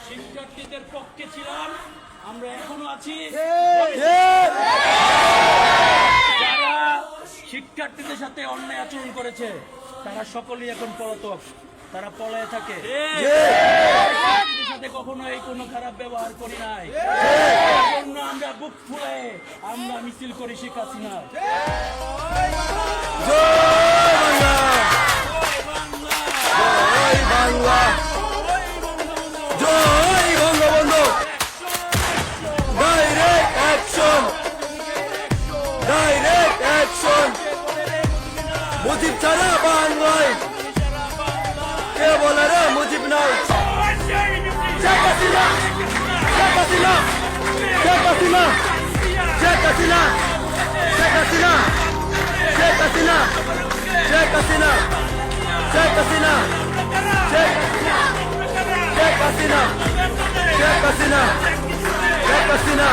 শিক্ষার্থীদের পক্ষে ছিলাম, আমরা এখনো আছি। যারা শিক্ষার্থীদের সাথে অন্যায় আচরণ করেছে তারা সকলেই এখন পলাতক, তারা পলায়ে থাকে। শিক্ষার্থীদের সাথে কখনো এই কোনো খারাপ ব্যবহার করি নাই, জন্য আমরা বুক ফুলে আমরা মিছিল করি শেখ হাসিনা। মুজিব ছাড়া বাংলায় কে বলে রে মুজিব নাই। শেখ হাসিনা, শেখ হাসিনা, শেখ হাসিনা, শেখ হাসিনা, শেখ হাসিনা, শেখ হাসিনা, শেখ হাসিনা, শেখ হাসিনা, শেখ হাসিনা, শেখ হাসিনা, শেখ হাসিনা, শেখ হাসিনা।